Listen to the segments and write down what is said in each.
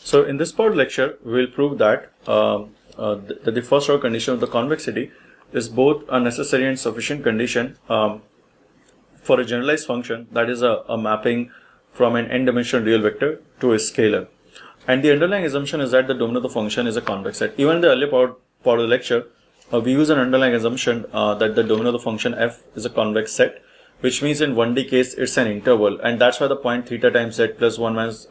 So in this part of the lecture, we will prove that the first order condition of the convexity is both a necessary and sufficient condition for a generalized function, that is a mapping from an n-dimensional real vector to a scalar. And the underlying assumption is that the domain of the function is a convex set. Even in the earlier part of the lecture, we use an underlying assumption that the domain of the function f is a convex set, which means in 1D case it's an interval, and that's why the point theta times z plus 1 minus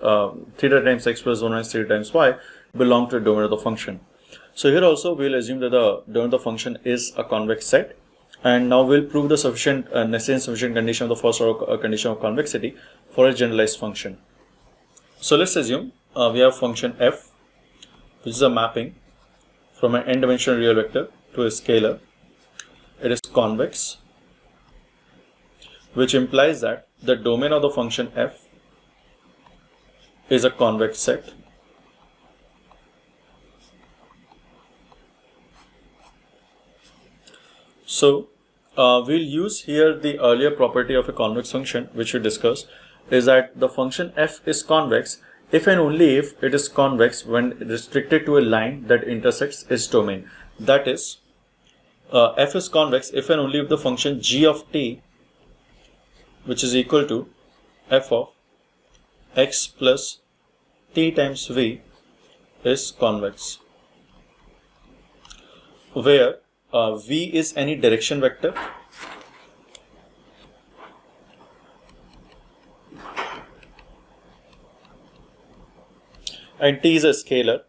theta times x plus 1 minus theta times y belong to the domain of the function. So here also we'll assume that the domain of the function is a convex set, and now we'll prove the sufficient necessary and sufficient condition of the first order condition of convexity for a generalized function. So let's assume we have function f, which is a mapping from an n-dimensional real vector to a scalar. It is convex, which implies that the domain of the function f is a convex set. So we'll use here the earlier property of a convex function, which we discussed, is that the function f is convex if and only if it is convex when restricted to a line that intersects its domain. That is, f is convex if and only if the function g of t, which is equal to f of x plus t times v, is convex, where v is any direction vector and t is a scalar,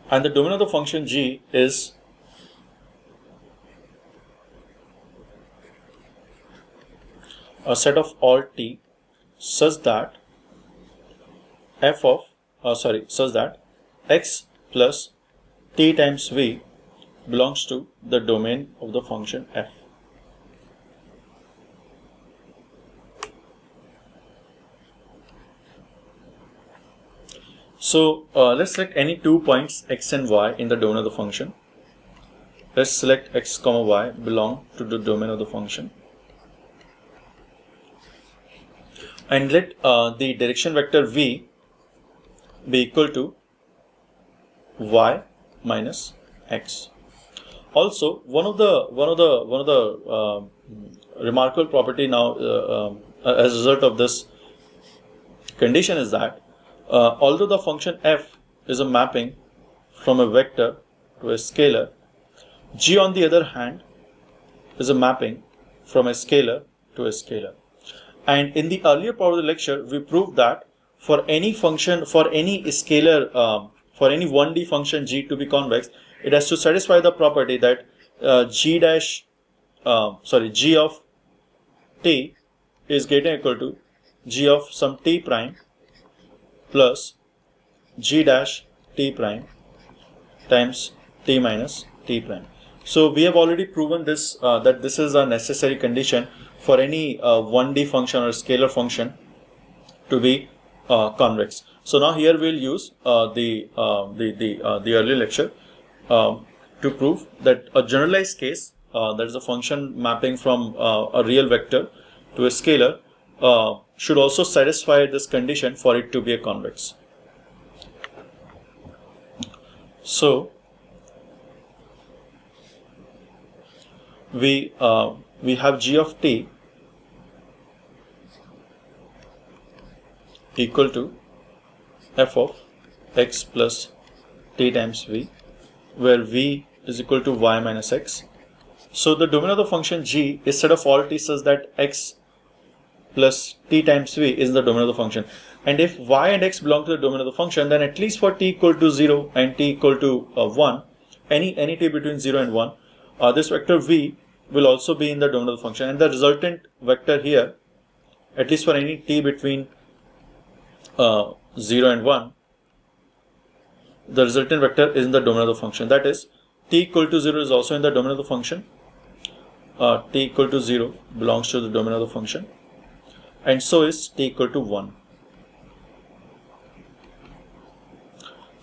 and the domain of the function g is a set of all t such that such that x plus t times v belongs to the domain of the function f. So let's select any 2 points x and y in the domain of the function. Let's select x comma y belong to the domain of the function, and let the direction vector v be equal to y minus x. Also, one of the remarkable property now as a result of this condition is that although the function f is a mapping from a vector to a scalar, g on the other hand is a mapping from a scalar to a scalar. And in the earlier part of the lecture, we proved that for any function, for any scalar, for any 1D function g to be convex, it has to satisfy the property that g of t is greater than or equal to g of some t prime plus g dash t prime times t minus t prime. So we have already proven this that this is a necessary condition for any 1D function or scalar function to be convex. So now here we'll use the earlier lecture to prove that a generalized case, that is a function mapping from a real vector to a scalar, should also satisfy this condition for it to be a convex. So we have g of t equal to f of x plus t times v, where v is equal to y minus x. So the domain of the function g is set of all t such that x plus t times v is the domain of the function. And if y and x belong to the domain of the function, then at least for t equal to 0 and t equal to 1, any t between 0 and 1, this vector v will also be in the domain of the function, and the resultant vector here, at least for any t between 0 and 1, the resultant vector is in the domain of the function. That is, t equal to 0 is also in the domain of the function, t equal to 0 belongs to the domain of the function, and so is t equal to 1.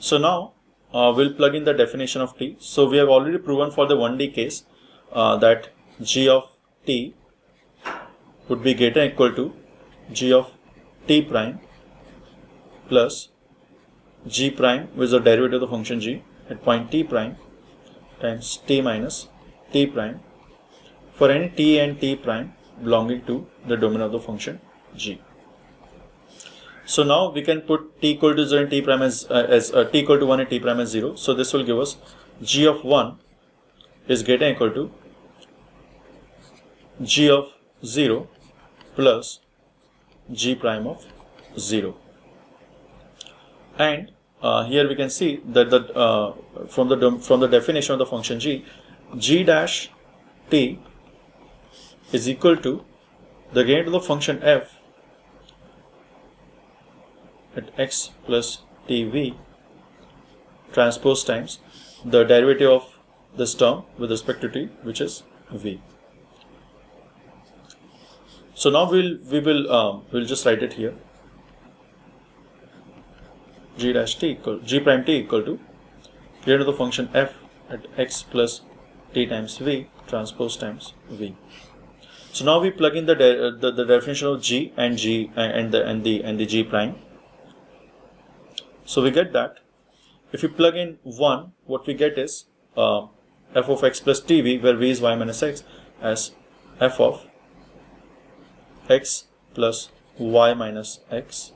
So now we'll plug in the definition of t. So we have already proven for the 1D case that g of t would be greater than equal to g of t prime plus g prime, which is the derivative of the function g at point t prime, times t minus t prime for any t and t prime belonging to the domain of the function g. So now we can put t equal to 0 and t prime as t equal to 1 and t prime as 0. So this will give us g of 1 is greater than equal to g of 0 plus g prime of 0. And here we can see that from the definition of the function g dash t is equal to the gradient of the function f at x plus tv transpose times the derivative of this term with respect to t, which is v. So now we'll just write it here. G prime t equal to gradient of the function f at x plus t times v transpose times v. So now we plug in the definition of g and the g prime. So we get that if you plug in 1, what we get is f of x plus tv, where v is y minus x, as f of x plus y minus x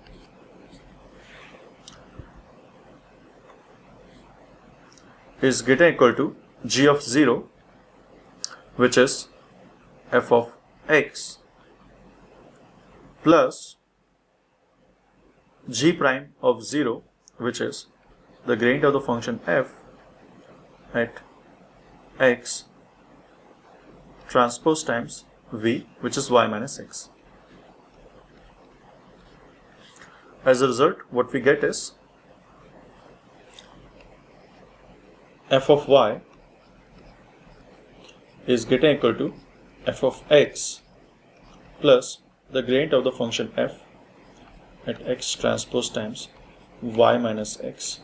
is greater than equal to g of 0, which is f of x plus g prime of 0, which is the gradient of the function f at x transpose times v, which is y minus x. As a result, what we get is f of y is greater than equal to f of x plus the gradient of the function f at x transpose times y minus x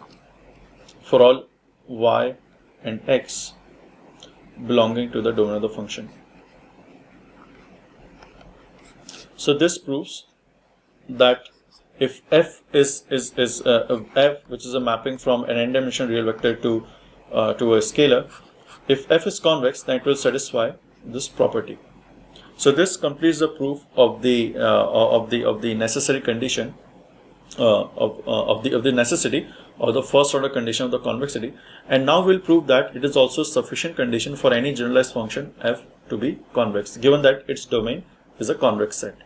for all y and x belonging to the domain of the function. So this proves that if f is f, which is a mapping from an n-dimensional real vector to a scalar, if f is convex, then it will satisfy this property. So this completes the proof of the necessary condition of the necessity of the first order condition of the convexity, and now we'll prove that it is also sufficient condition for any generalized function f to be convex, given that its domain is a convex set.